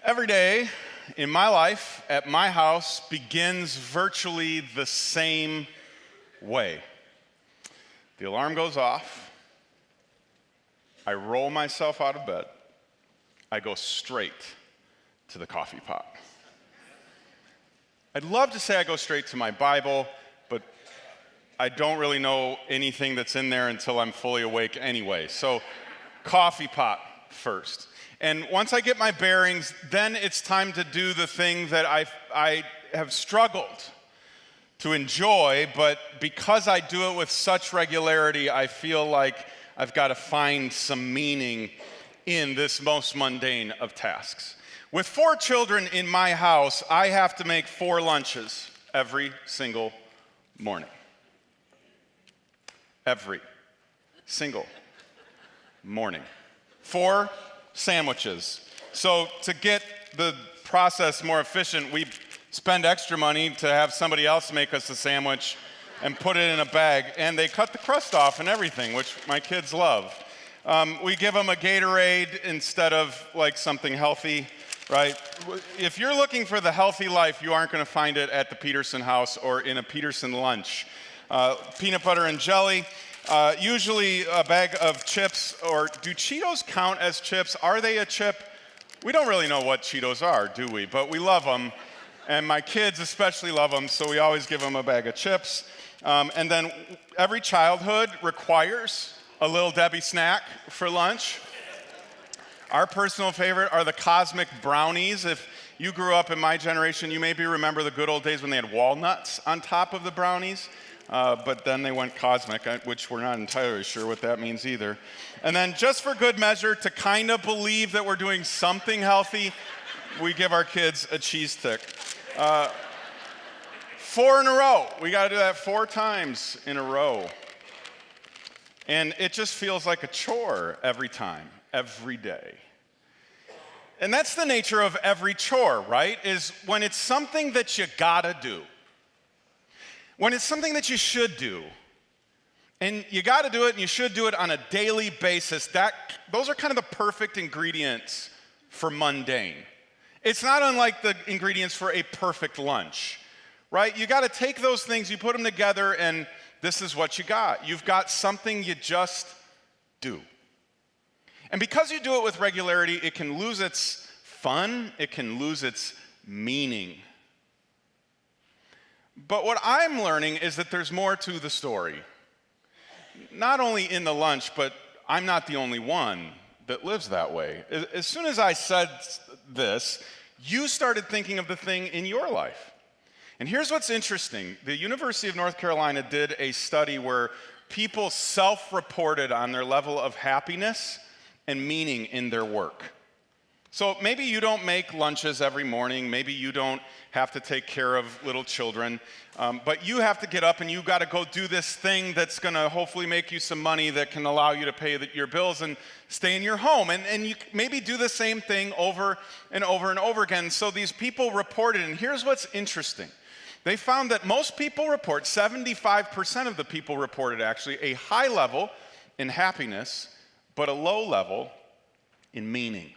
Every day in my life, at my house, begins virtually the same way. The alarm goes off. I roll myself out of bed. I go straight to the coffee pot. I'd love to say I go straight to my Bible, but I don't really know anything that's in there until I'm fully awake anyway. So, coffee pot first. And once I get my bearings, then it's time to do the thing that I have struggled to enjoy, but because I do it with such regularity, I feel like I've got to find some meaning in this most mundane of tasks. With 4 children in my house, I have to make 4 lunches every single morning. Every single morning. 4 sandwiches. So to get the process more efficient, we spend extra money to have somebody else make us a sandwich and put it in a bag, and they cut the crust off and everything, which my kids love. We give them a Gatorade instead of like something healthy, right? If you're looking for the healthy life, you aren't going to find it at the Petersen house or in a Petersen lunch. Peanut butter and jelly. Usually a bag of chips, or do Cheetos count as chips? Are they a chip? We don't really know what Cheetos are, do we? But we love them, and my kids especially love them, so we always give them a bag of chips. And then every childhood requires a Little Debbie snack for lunch. Our personal favorite are the cosmic brownies. If you grew up in my generation, you maybe remember the good old days when they had walnuts on top of the brownies. But then they went cosmic, which we're not entirely sure what that means either. And then just for good measure, to kind of believe that we're doing something healthy, we give our kids a cheese stick. 4 in a row. We got to do that 4 times in a row. And it just feels like a chore every time, every day. And that's the nature of every chore, right? Is when it's something that you gotta do. When it's something that you should do, and you got to do it and you should do it on a daily basis, those are kind of the perfect ingredients for mundane. It's not unlike the ingredients for a perfect lunch, right? You got to take those things, you put them together, and this is what you got. You've got something you just do. And because you do it with regularity, it can lose its fun, it can lose its meaning. But what I'm learning is that there's more to the story. Not only in the lunch, but I'm not the only one that lives that way. As soon as I said this, you started thinking of the thing in your life. And here's what's interesting. The University of North Carolina did a study where people self-reported on their level of happiness and meaning in their work. So maybe you don't make lunches every morning, maybe you don't have to take care of little children, but you have to get up and you got to go do this thing that's going to hopefully make you some money that can allow you to pay your bills and stay in your home. And you maybe do the same thing over and over and over again. So these people reported, and here's what's interesting. They found that most people report, 75% of the people reported actually, a high level in happiness, but a low level in meaning.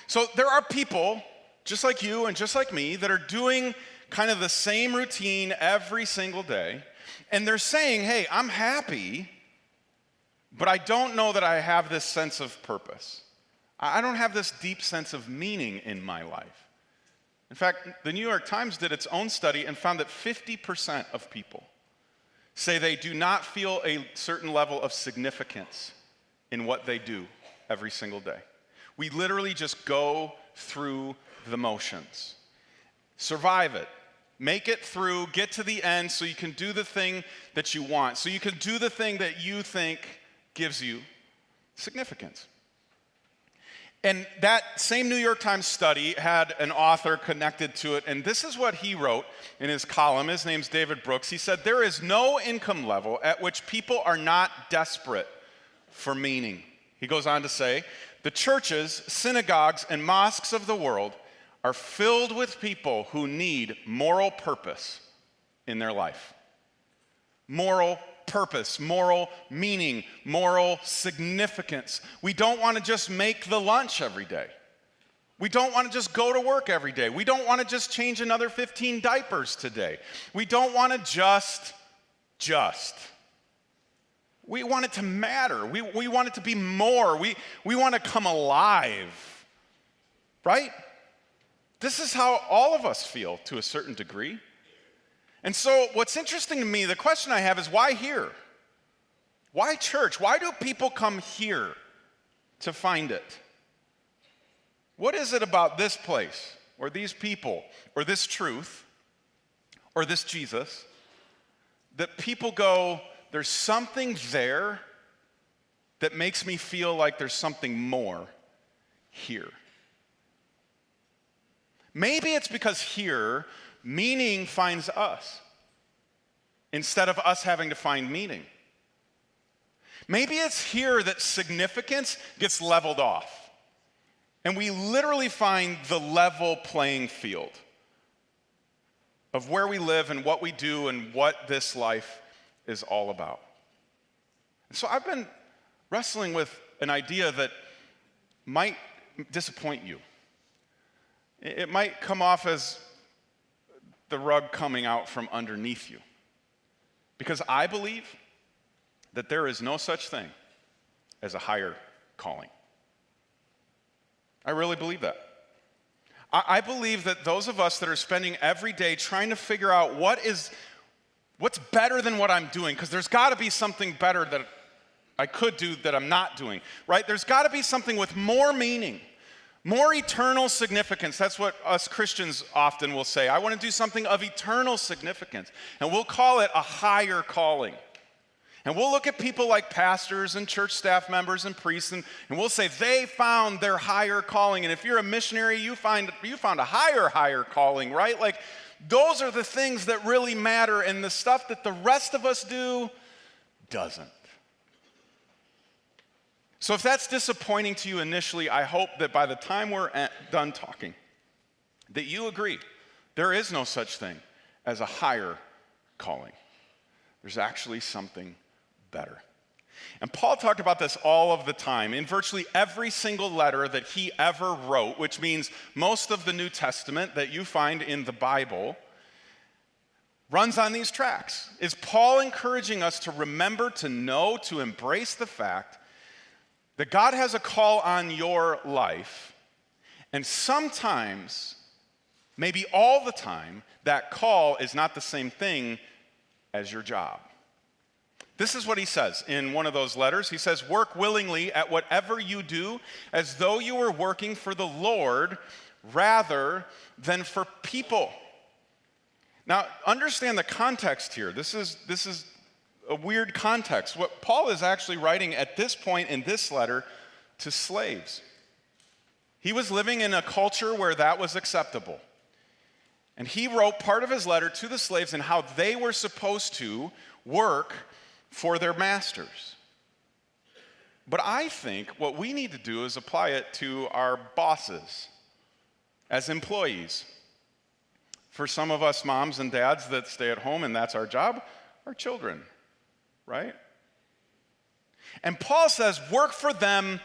So there are people, just like you and just like me, that are doing kind of the same routine every single day, and they're saying, hey, I'm happy, but I don't know that I have this sense of purpose. I don't have this deep sense of meaning in my life. In fact, the New York Times did its own study and found that 50% of people say they do not feel a certain level of significance in what they do every single day. We literally just go through the motions. Survive it. Make it through, get to the end so you can do the thing that you want, so you can do the thing that you think gives you significance. And that same New York Times study had an author connected to it, and this is what he wrote in his column. His name's David Brooks. He said, "There is no income level at which people are not desperate for meaning." He goes on to say, "The churches, synagogues, and mosques of the world are filled with people who need moral purpose in their life." Moral purpose, moral meaning, moral significance. We don't want to just make the lunch every day. We don't want to just go to work every day. We don't want to just change another 15 diapers today. We don't want to just. We want it to matter. We want it to be more. We want to come alive, right? This is how all of us feel to a certain degree. And so what's interesting to me, the question I have is, why here? Why church? Why do people come here to find it? What is it about this place, or these people, or this truth, or this Jesus, that people go, there's something there that makes me feel like there's something more here? Maybe it's because here, meaning finds us instead of us having to find meaning. Maybe it's here that significance gets leveled off, and we literally find the level playing field of where we live and what we do and what this life is all about. And so I've been wrestling with an idea that might disappoint you. It might come off as the rug coming out from underneath you. Because I believe that there is no such thing as a higher calling. I really believe that. I believe that those of us that are spending every day trying to figure out what's better than what I'm doing, because there's got to be something better that I could do that I'm not doing, right? There's got to be something with more meaning, more eternal significance. That's what us Christians often will say. I want to do something of eternal significance. And we'll call it a higher calling. And we'll look at people like pastors and church staff members and priests, and we'll say they found their higher calling. And if you're a missionary, you found a higher calling, right? Like, those are the things that really matter, and the stuff that the rest of us do doesn't. So if that's disappointing to you initially, I hope that by the time we're done talking, that you agree there is no such thing as a higher calling. There's actually something better. And Paul talked about this all of the time. In virtually every single letter that he ever wrote, which means most of the New Testament that you find in the Bible, runs on these tracks. Is Paul encouraging us to remember, to know, to embrace the fact that God has a call on your life, and sometimes, maybe all the time, that call is not the same thing as your job. This is what he says in one of those letters. He says, "Work willingly at whatever you do, as though you were working for the Lord rather than for people." Now, understand the context here. This is a weird context. What Paul is actually writing at this point in this letter to slaves. He was living in a culture where that was acceptable. And he wrote part of his letter to the slaves and how they were supposed to work for their masters. But I think what we need to do is apply it to our bosses as employees. For some of us moms and dads that stay at home and that's our job, our children, right? And Paul says, work for them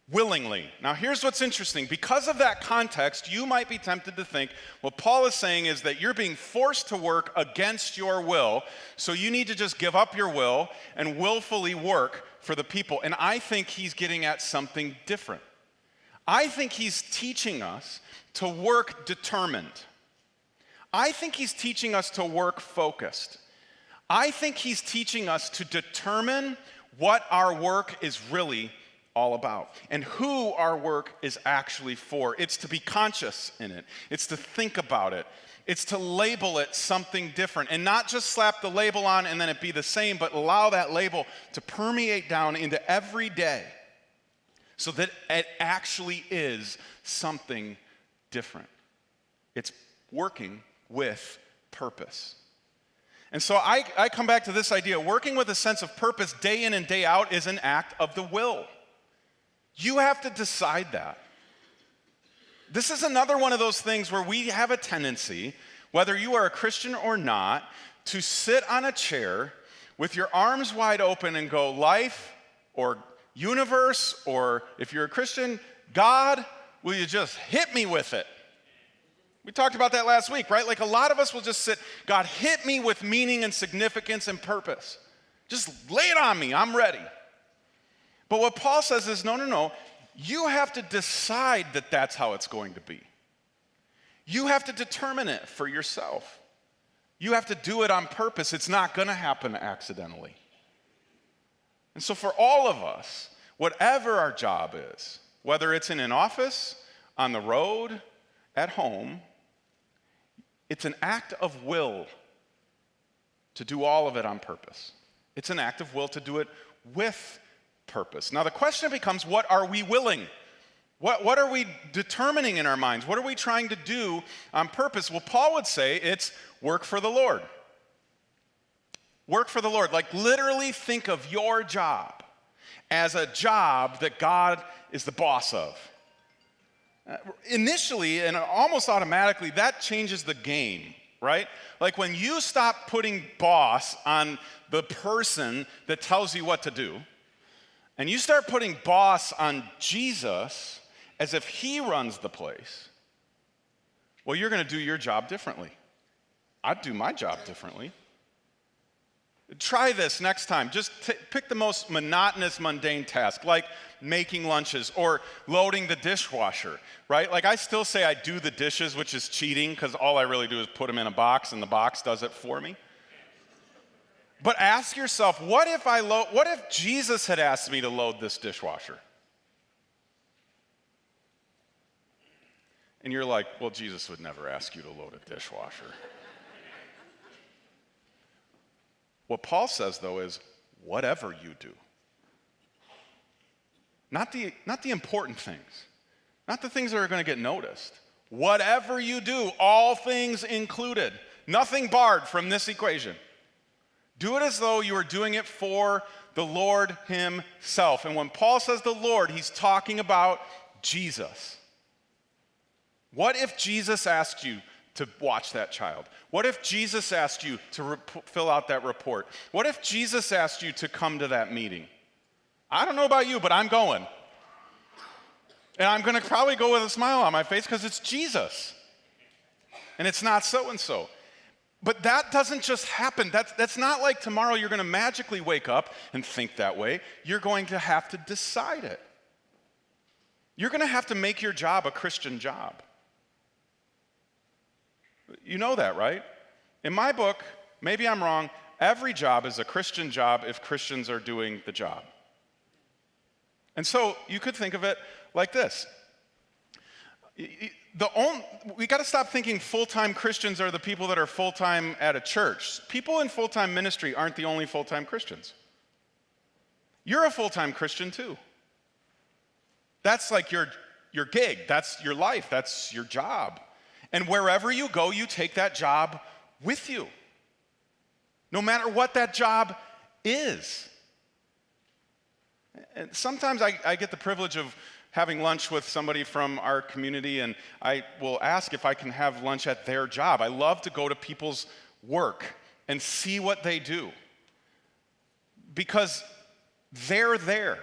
willingly. Now, here's what's interesting. Because of that context, you might be tempted to think what Paul is saying is that you're being forced to work against your will, so you need to just give up your will and willfully work for the people. And I think he's getting at something different. I think he's teaching us to work determined. I think he's teaching us to work focused. I think he's teaching us to determine what our work is really all about and who our work is actually for. It's to be conscious in it. It's to think about it. It's to label it something different and not just slap the label on and then it be the same, but allow that label to permeate down into every day so that it actually is something different. It's working with purpose. And so I come back to this idea. Working with a sense of purpose day in and day out is an act of the will. You have to decide that. This is another one of those things where we have a tendency, whether you are a Christian or not, to sit on a chair with your arms wide open and go, life or universe, or if you're a Christian, God, will you just hit me with it? We talked about that last week, right? Like a lot of us will just sit, God, hit me with meaning and significance and purpose. Just lay it on me, I'm ready. But what Paul says is, no. You have to decide that that's how it's going to be. You have to determine it for yourself. You have to do it on purpose. It's not going to happen accidentally. And so for all of us, whatever our job is, whether it's in an office, on the road, at home, it's an act of will to do all of it on purpose. It's an act of will to do it with purpose. Now the question becomes, what are we willing? What are we determining in our minds? What are we trying to do on purpose? Well, Paul would say it's work for the Lord. Work for the Lord. Like literally think of your job as a job that God is the boss of. Initially, and almost automatically, that changes the game, right? Like when you stop putting boss on the person that tells you what to do, and you start putting boss on Jesus as if he runs the place, well, you're going to do your job differently. I'd do my job differently. Try this next time. Just pick the most monotonous, mundane task, like making lunches or loading the dishwasher, right? Like I still say I do the dishes, which is cheating because all I really do is put them in a box and the box does it for me. But ask yourself, what if Jesus had asked me to load this dishwasher? And you're like, well, Jesus would never ask you to load a dishwasher. What Paul says, though, is whatever you do. Not the important things. Not the things that are going to get noticed. Whatever you do, all things included. Nothing barred from this equation. Do it as though you are doing it for the Lord himself. And when Paul says the Lord, he's talking about Jesus. What if Jesus asked you to watch that child? What if Jesus asked you to fill out that report? What if Jesus asked you to come to that meeting? I don't know about you, but I'm going. And I'm going to probably go with a smile on my face because it's Jesus. And it's not so-and-so. But that doesn't just happen. That's not like tomorrow you're going to magically wake up and think that way. You're going to have to decide it. You're going to have to make your job a Christian job. You know that, right? In my book, maybe I'm wrong, every job is a Christian job if Christians are doing the job. And so you could think of it like this. We got to stop thinking full-time Christians are the people that are full-time at a church. People in full-time ministry aren't the only full-time Christians. You're a full-time Christian too. That's like your gig, that's your life, that's your job. And wherever you go, you take that job with you. No matter what that job is. And sometimes I get the privilege of having lunch with somebody from our community, and I will ask if I can have lunch at their job. I love to go to people's work and see what they do. Because they're there.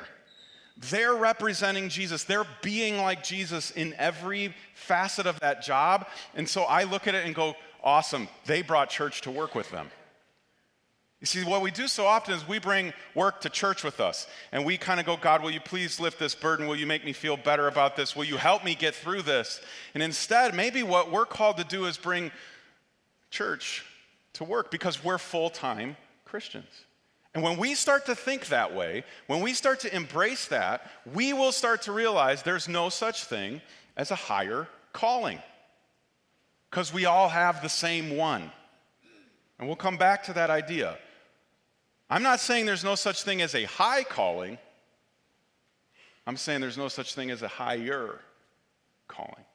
They're representing Jesus. They're being like Jesus in every facet of that job. And so I look at it and go, awesome, they brought church to work with them. You see, what we do so often is we bring work to church with us, and we kind of go, God, will you please lift this burden? Will you make me feel better about this? Will you help me get through this? And instead, maybe what we're called to do is bring church to work because we're full-time Christians. And when we start to think that way, when we start to embrace that, we will start to realize there's no such thing as a higher calling because we all have the same one. And we'll come back to that idea. I'm not saying there's no such thing as a high calling. I'm saying there's no such thing as a higher calling.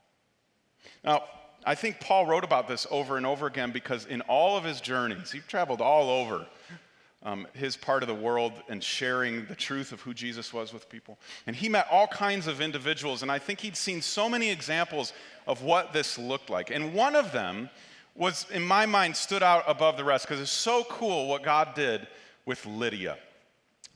Now, I think Paul wrote about this over and over again because in all of his journeys, he traveled all over his part of the world and sharing the truth of who Jesus was with people. And he met all kinds of individuals, and I think he'd seen so many examples of what this looked like. And one of them was, in my mind, stood out above the rest because it's so cool what God did with Lydia.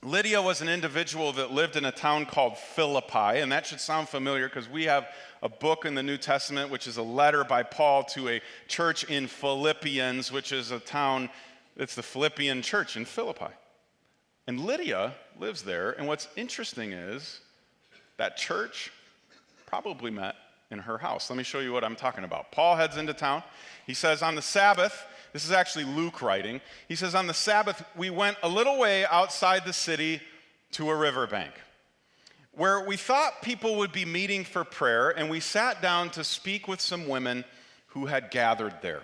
Lydia was an individual that lived in a town called Philippi, and that should sound familiar because we have a book in the New Testament, which is a letter by Paul to a church in Philippians, which is a town, it's the Philippian church in Philippi. And Lydia lives there, and what's interesting is that church probably met in her house. Let me show you what I'm talking about. Paul heads into town. He says, on the Sabbath, this is actually Luke writing, he says, on the Sabbath, we went a little way outside the city to a riverbank where we thought people would be meeting for prayer, and we sat down to speak with some women who had gathered there.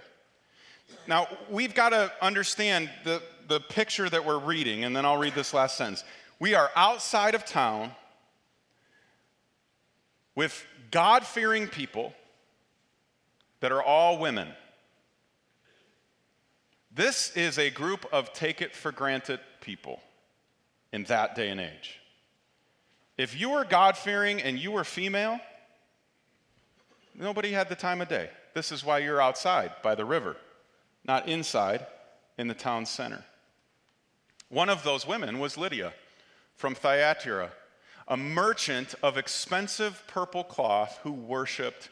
Now, we've got to understand the picture that we're reading, and then I'll read this last sentence. We are outside of town with God-fearing people that are all women. This is a group of take-it-for-granted people in that day and age. If you were God-fearing and you were female, nobody had the time of day. This is why you're outside by the river, not inside in the town center. One of those women was Lydia from Thyatira, a merchant of expensive purple cloth who worshiped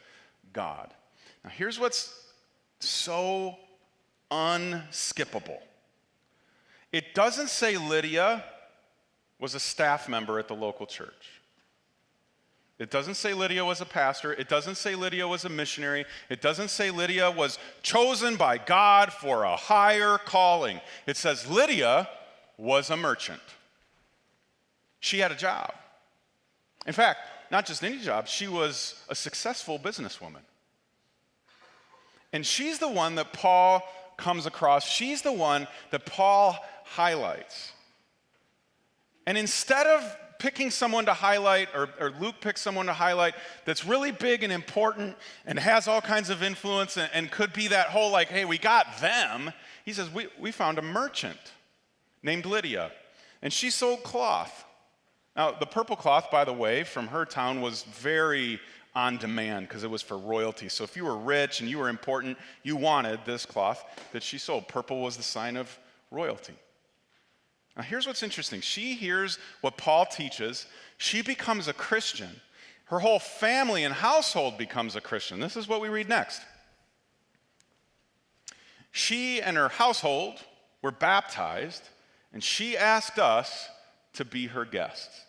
God. Now, here's what's so unskippable. It doesn't say Lydia was a staff member at the local church. It doesn't say Lydia was a pastor. It doesn't say Lydia was a missionary. It doesn't say Lydia was chosen by God for a higher calling. It says Lydia was a merchant. She had a job. In fact, not just any job, she was a successful businesswoman. And she's the one that Paul comes across. She's the one that Paul highlights. And instead of picking someone to highlight, or Luke picks someone to highlight that's really big and important and has all kinds of influence and could be that whole like, hey, we got them, he says, we found a merchant named Lydia, and she sold cloth. Now, the purple cloth, by the way, from her town was very on demand because it was for royalty. So if you were rich and you were important, you wanted this cloth that she sold. Purple was the sign of royalty. Now, here's what's interesting. She hears what Paul teaches. She becomes a Christian. Her whole family and household becomes a Christian. This is what we read next. She and her household were baptized, and she asked us to be her guests.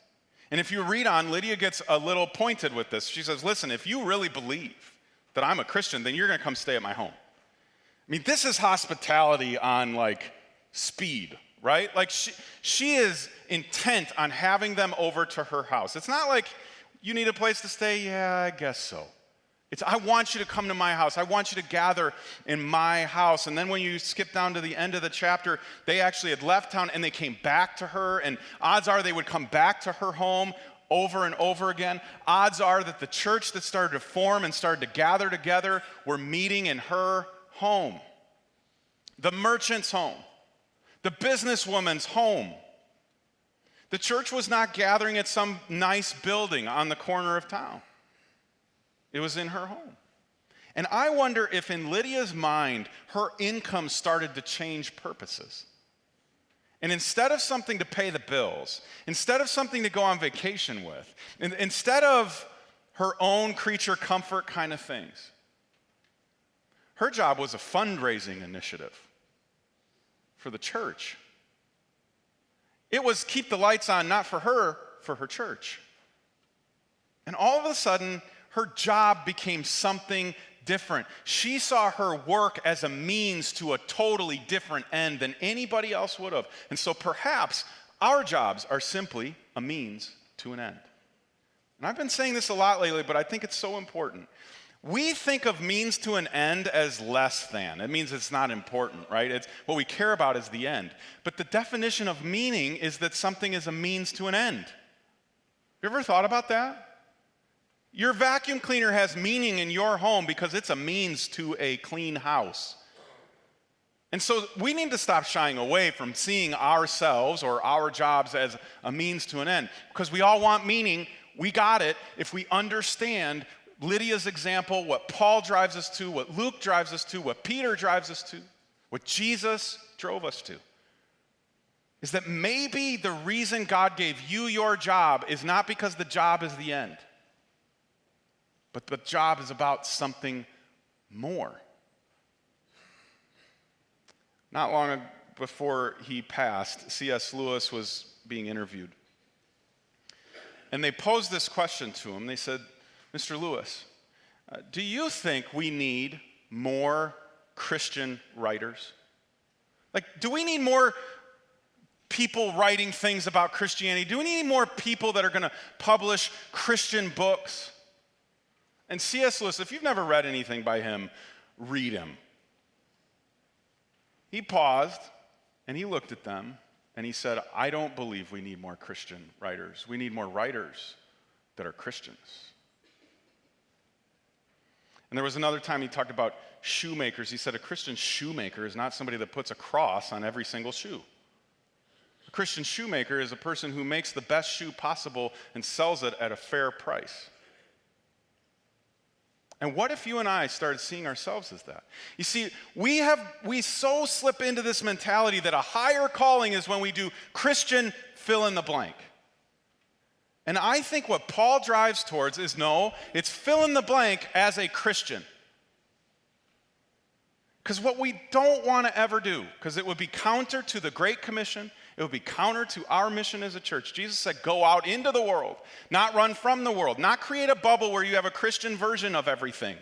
And if you read on, Lydia gets a little pointed with this. She says, listen, if you really believe that I'm a Christian, then you're going to come stay at my home. I mean, this is hospitality on like speed. Right? Like she is intent on having them over to her house. It's not like you need a place to stay. Yeah, I guess so. It's I want you to come to my house. I want you to gather in my house. And then when you skip down to the end of the chapter, they actually had left town and they came back to her. And odds are they would come back to her home over and over again. Odds are that the church that started to form and started to gather together were meeting in her home. The merchant's home. The businesswoman's home. The church was not gathering at some nice building on the corner of town. It was in her home. And I wonder if in Lydia's mind, her income started to change purposes. And instead of something to pay the bills, instead of something to go on vacation with, instead of her own creature comfort kind of things, her job was a fundraising initiative for the church It was keep the lights on, not for her, for her church. And all of a sudden, her job became something different. She saw her work as a means to a totally different end than anybody else would have. And so perhaps our jobs are simply a means to an end. And I've been saying this a lot lately, but I think it's so important. We think of means to an end as less than. It means it's not important, right? It's what we care about is the end. But the definition of meaning is that something is a means to an end. You ever thought about that? Your vacuum cleaner has meaning in your home because it's a means to a clean house. And so we need to stop shying away from seeing ourselves or our jobs as a means to an end, because we all want meaning. We got it if we understand Lydia's example, what Paul drives us to, what Luke drives us to, what Peter drives us to, what Jesus drove us to. Is that maybe the reason God gave you your job is not because the job is the end, but the job is about something more. Not long before he passed, C.S. Lewis was being interviewed. And they posed this question to him. They said, Mr. Lewis, do you think we need more Christian writers? Like, do we need more people writing things about Christianity? Do we need more people that are going to publish Christian books? And C.S. Lewis, if you've never read anything by him, read him. He paused, and he looked at them, and he said, I don't believe we need more Christian writers. We need more writers that are Christians. And there was another time he talked about shoemakers. He said a Christian shoemaker is not somebody that puts a cross on every single shoe. A Christian shoemaker is a person who makes the best shoe possible and sells it at a fair price. And what if you and I started seeing ourselves as that? You see, we so slip into this mentality that a higher calling is when we do Christian fill in the blank. And I think what Paul drives towards is no, it's fill in the blank as a Christian. Because what we don't want to ever do, because it would be counter to the Great Commission, it would be counter to our mission as a church. Jesus said, go out into the world, not run from the world, not create a bubble where you have a Christian version of everything.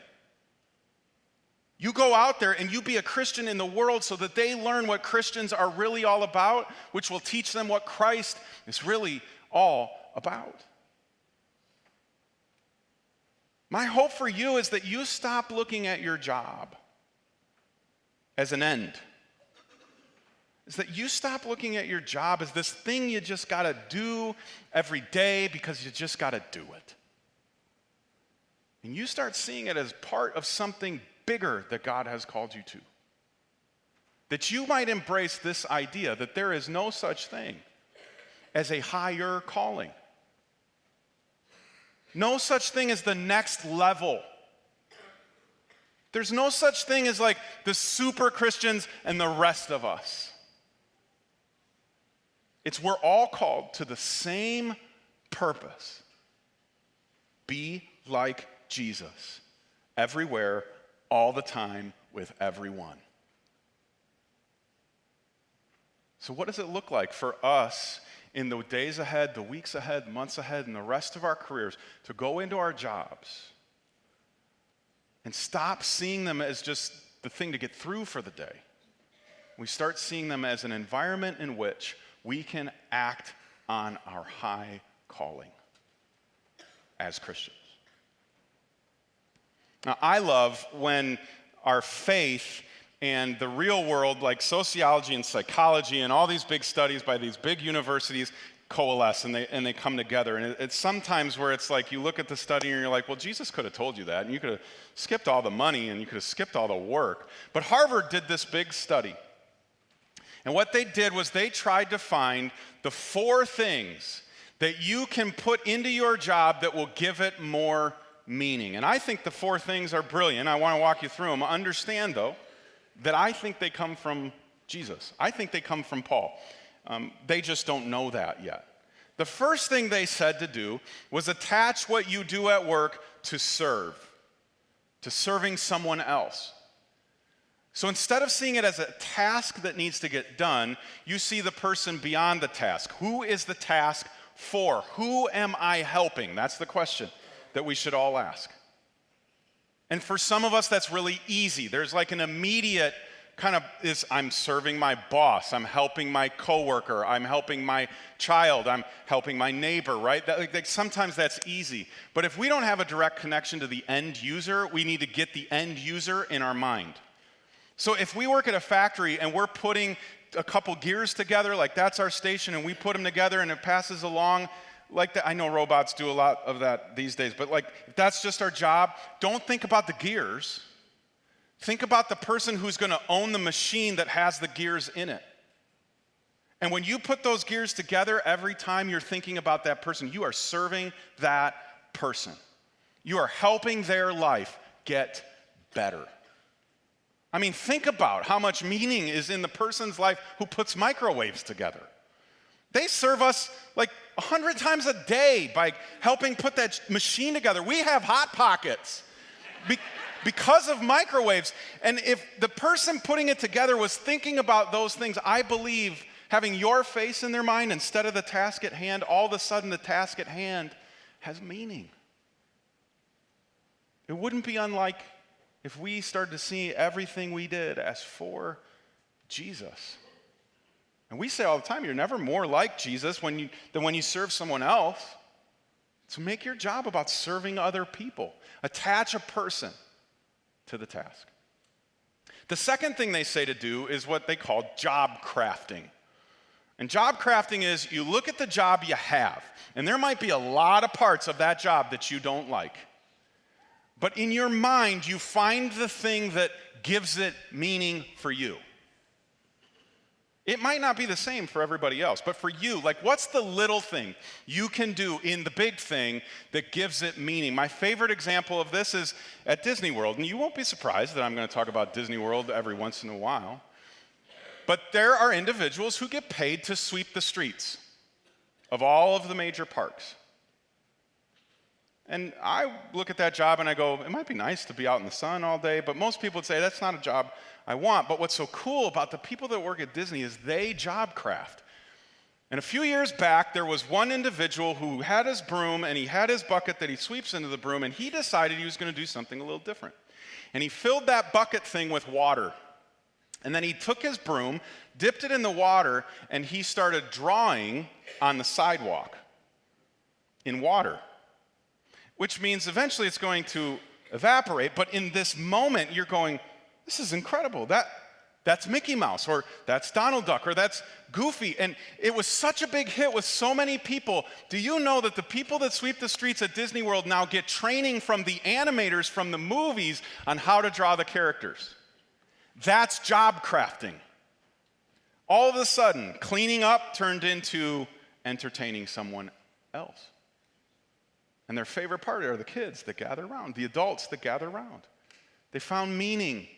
You go out there and you be a Christian in the world so that they learn what Christians are really all about, which will teach them what Christ is really all about. My hope for you is that you stop looking at your job as an end. Is that you stop looking at your job as this thing you just got to do every day because you just got to do it. And you start seeing it as part of something bigger that God has called you to. That you might embrace this idea that there is no such thing as a higher calling. No such thing as the next level. There's no such thing as like the super Christians and the rest of us. It's we're all called to the same purpose. Be like Jesus, everywhere, all the time, with everyone. So what does it look like for us in the days ahead, the weeks ahead, months ahead, and the rest of our careers to go into our jobs and stop seeing them as just the thing to get through for the day? We start seeing them as an environment in which we can act on our high calling as Christians. Now, I love when our faith and the real world, like sociology and psychology and all these big studies by these big universities, coalesce and they come together. And it's sometimes where it's like you look at the study and you're like, well, Jesus could have told you that, and you could have skipped all the money and you could have skipped all the work. But Harvard did this big study. And what they did was they tried to find the 4 things that you can put into your job that will give it more meaning. And I think the 4 things are brilliant. I want to walk you through them. Understand, though, that I think they come from Jesus. I think they come from Paul. They just don't know that yet. The first thing they said to do was attach what you do at work to serve, to serving someone else. So instead of seeing it as a task that needs to get done, you see the person beyond the task. Who is the task for? Who am I helping? That's the question that we should all ask. And for some of us, that's really easy. There's like an immediate kind of I'm serving my boss, I'm helping my coworker, I'm helping my child, I'm helping my neighbor, right? Sometimes that's easy. But if we don't have a direct connection to the end user, we need to get the end user in our mind. So if we work at a factory and we're putting a couple gears together, like that's our station, and we put them together and it passes along like that. I know robots do a lot of that these days, but like if that's just our job, don't think about the gears. Think about the person who's going to own the machine that has the gears in it. And when you put those gears together, every time you're thinking about that person, you are serving that person. You are helping their life get better. I mean, think about how much meaning is in the person's life who puts microwaves together. They serve us like 100 times a day by helping put that machine together. We have Hot Pockets because of microwaves. And if the person putting it together was thinking about those things, I believe having your face in their mind instead of the task at hand, all of a sudden the task at hand has meaning. It wouldn't be unlike if we started to see everything we did as for Jesus. And we say all the time, you're never more like Jesus than when you serve someone else. So make your job about serving other people. Attach a person to the task. The second thing they say to do is what they call job crafting. And job crafting is you look at the job you have, and there might be a lot of parts of that job that you don't like. But in your mind, you find the thing that gives it meaning for you. It might not be the same for everybody else, but for you, like what's the little thing you can do in the big thing that gives it meaning? My favorite example of this is at Disney World, and you won't be surprised that I'm going to talk about Disney World every once in a while. But there are individuals who get paid to sweep the streets of all of the major parks. And I look at that job and I go, it might be nice to be out in the sun all day, but most people would say that's not a job I want. But what's so cool about the people that work at Disney is they job craft. And a few years back, there was one individual who had his broom and he had his bucket that he sweeps into the broom, and he decided he was going to do something a little different. And he filled that bucket thing with water. And then he took his broom, dipped it in the water, and he started drawing on the sidewalk in water. Which means eventually it's going to evaporate, but in this moment you're going, this is incredible. That's Mickey Mouse, or that's Donald Duck, or that's Goofy. And it was such a big hit with so many people. Do you know that the people that sweep the streets at Disney World now get training from the animators from the movies on how to draw the characters? That's job crafting. All of a sudden, cleaning up turned into entertaining someone else. And their favorite part are the kids that gather around, the adults that gather around. They found meaning.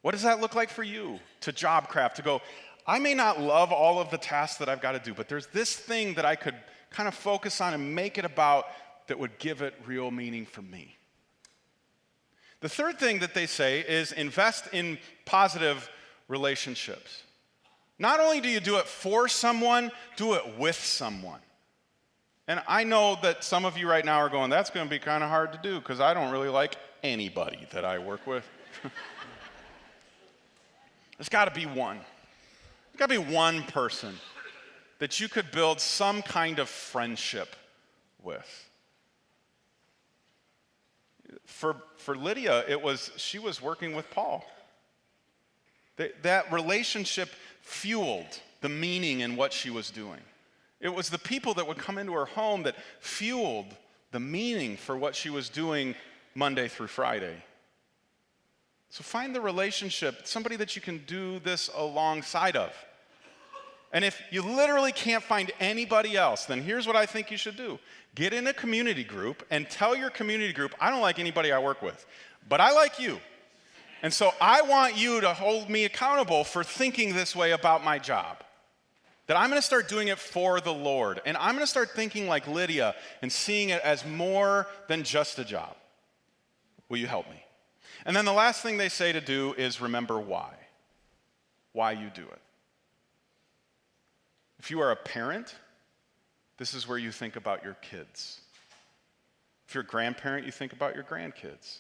What does that look like for you to job craft, to go, I may not love all of the tasks that I've got to do, but there's this thing that I could kind of focus on and make it about that would give it real meaning for me. The third thing that they say is invest in positive relationships. Not only do you do it for someone, do it with someone. And I know that some of you right now are going, that's going to be kind of hard to do because I don't really like anybody that I work with. There's got to be one. There's got to be one person that you could build some kind of friendship with. For Lydia, she was working with Paul. That relationship fueled the meaning in what she was doing. It was the people that would come into her home that fueled the meaning for what she was doing Monday through Friday. So find the relationship, somebody that you can do this alongside of. And if you literally can't find anybody else, then here's what I think you should do. Get in a community group and tell your community group, I don't like anybody I work with, but I like you. And so I want you to hold me accountable for thinking this way about my job. That I'm going to start doing it for the Lord. And I'm going to start thinking like Lydia and seeing it as more than just a job. Will you help me? And then the last thing they say to do is remember why you do it. If you are a parent, this is where you think about your kids. If you're a grandparent, you think about your grandkids.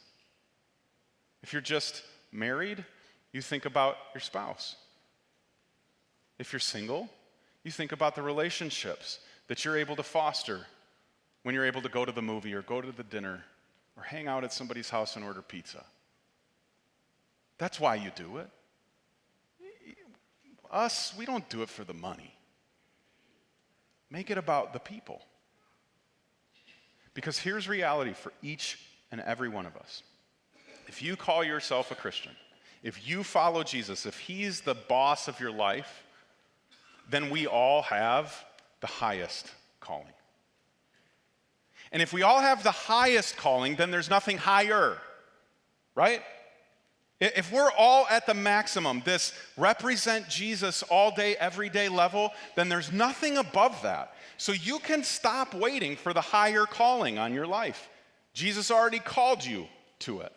If you're just married, you think about your spouse. If you're single, you think about the relationships that you're able to foster when you're able to go to the movie or go to the dinner or hang out at somebody's house and order pizza. That's why you do it. Us, we don't do it for the money. Make it about the people. Because here's reality for each and every one of us. If you call yourself a Christian, if you follow Jesus, if he's the boss of your life, then we all have the highest calling. And if we all have the highest calling, then there's nothing higher, right? If we're all at the maximum, this represent Jesus all day, every day level, then there's nothing above that. So you can stop waiting for the higher calling on your life. Jesus already called you to it.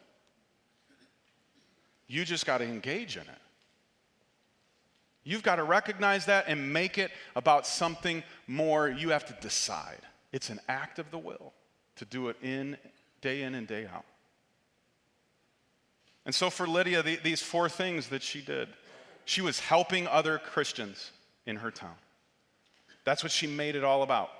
You just got to engage in it. You've got to recognize that and make it about something more. You have to decide. It's an act of the will to do it in and day out. And so for Lydia, these 4 things that she did, she was helping other Christians in her town. That's what she made it all about.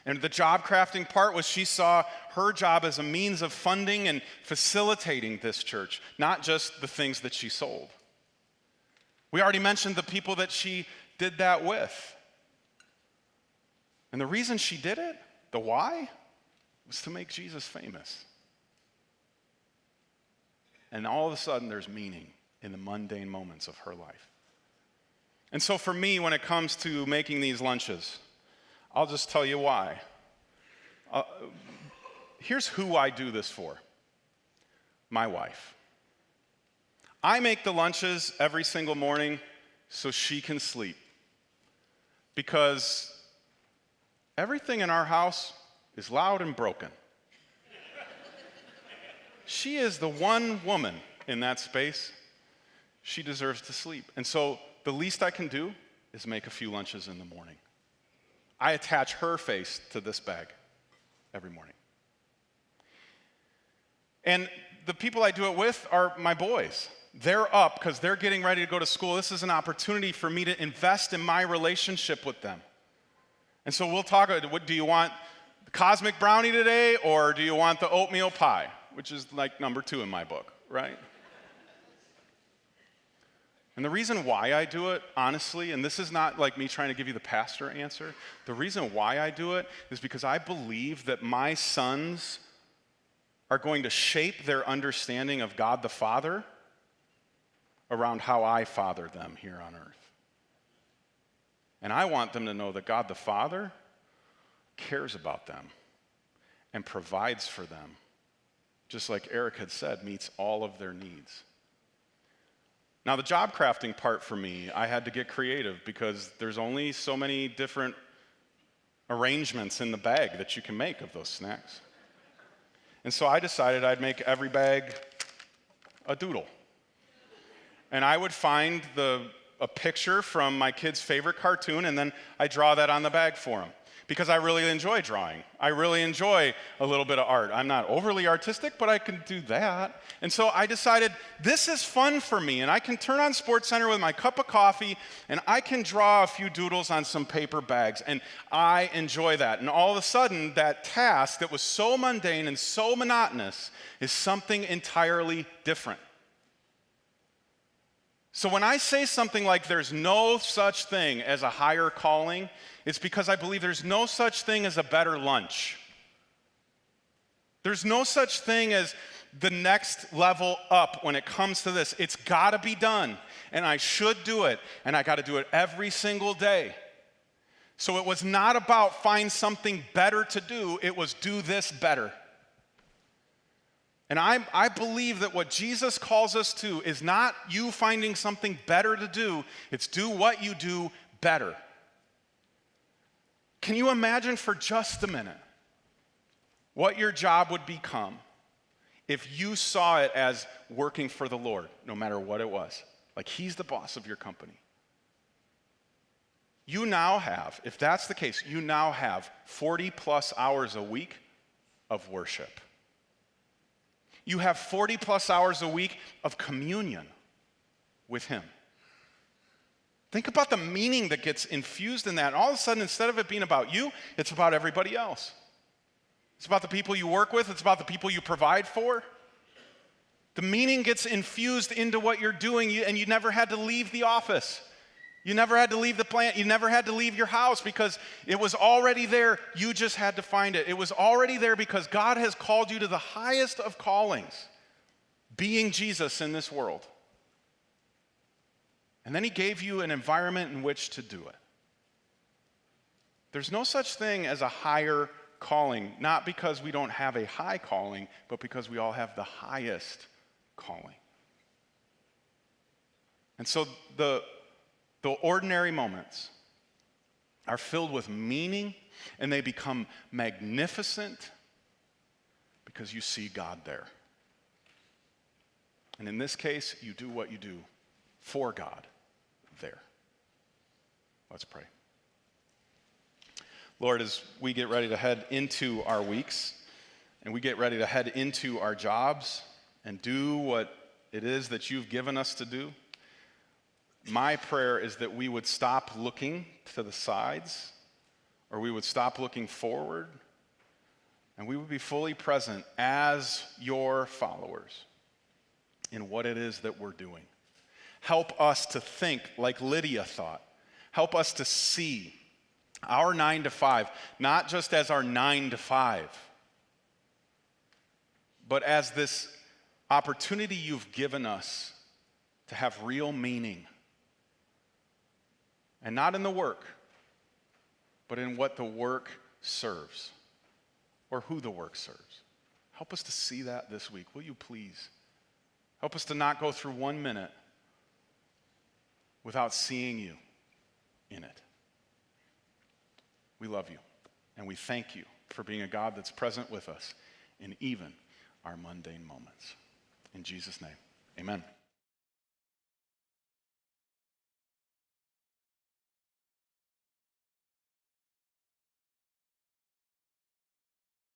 And the job crafting part was she saw her job as a means of funding and facilitating this church, not just the things that she sold. We already mentioned the people that she did that with. And the reason she did it, the why, was to make Jesus famous. And all of a sudden, there's meaning in the mundane moments of her life. And so for me, when it comes to making these lunches, I'll just tell you why. Here's who I do this for. My wife. I make the lunches every single morning so she can sleep. Because everything in our house is loud and broken. She is the one woman in that space. She deserves to sleep. And so the least I can do is make a few lunches in the morning. I attach her face to this bag every morning. And the people I do it with are my boys. They're up because they're getting ready to go to school. This is an opportunity for me to invest in my relationship with them. And so we'll talk, do you want the cosmic brownie today or do you want the oatmeal pie? Which is like number 2 in my book, right? And the reason why I do it, honestly, and this is not like me trying to give you the pastor answer, the reason why I do it is because I believe that my sons are going to shape their understanding of God the Father around how I father them here on earth. And I want them to know that God the Father cares about them and provides for them, just like Eric had said, meets all of their needs. Now, the job crafting part for me, I had to get creative because there's only so many different arrangements in the bag that you can make of those snacks. And so I decided I'd make every bag a doodle. And I would find a picture from my kid's favorite cartoon, and then I draw that on the bag for them. Because I really enjoy drawing. I really enjoy a little bit of art. I'm not overly artistic, but I can do that. And so I decided this is fun for me, and I can turn on SportsCenter with my cup of coffee, and I can draw a few doodles on some paper bags, and I enjoy that. And all of a sudden, that task that was so mundane and so monotonous is something entirely different. So when I say something like there's no such thing as a higher calling, it's because I believe there's no such thing as a better lunch. There's no such thing as the next level up when it comes to this. It's got to be done, and I should do it, and I got to do it every single day. So it was not about find something better to do, it was do this better. And I believe that what Jesus calls us to is not you finding something better to do, it's do what you do better. Can you imagine for just a minute what your job would become if you saw it as working for the Lord, no matter what it was, like he's the boss of your company, you now have, if that's the case, you now have 40 plus hours a week of worship. You have 40 plus hours a week of communion with him. Think about the meaning that gets infused in that. And all of a sudden, instead of it being about you, it's about everybody else. It's about the people you work with. It's about the people you provide for. The meaning gets infused into what you're doing, and you never had to leave the office. You never had to leave the plant. You never had to leave your house because it was already there. You just had to find it. It was already there because God has called you to the highest of callings, being Jesus in this world. And then he gave you an environment in which to do it. There's no such thing as a higher calling, not because we don't have a high calling, but because we all have the highest calling. And so the ordinary moments are filled with meaning, and they become magnificent because you see God there. And in this case, you do what you do for God there. Let's pray. Lord, as we get ready to head into our weeks, and we get ready to head into our jobs and do what it is that you've given us to do, my prayer is that we would stop looking to the sides, or we would stop looking forward, and we would be fully present as your followers in what it is that we're doing. Help us to think like Lydia thought. Help us to see our 9 to 5, not just as our 9 to 5, but as this opportunity you've given us to have real meaning. And not in the work, but in what the work serves, or who the work serves. Help us to see that this week, will you please? Help us to not go through 1 minute without seeing you in it. We love you, and we thank you for being a God that's present with us in even our mundane moments. In Jesus' name, amen.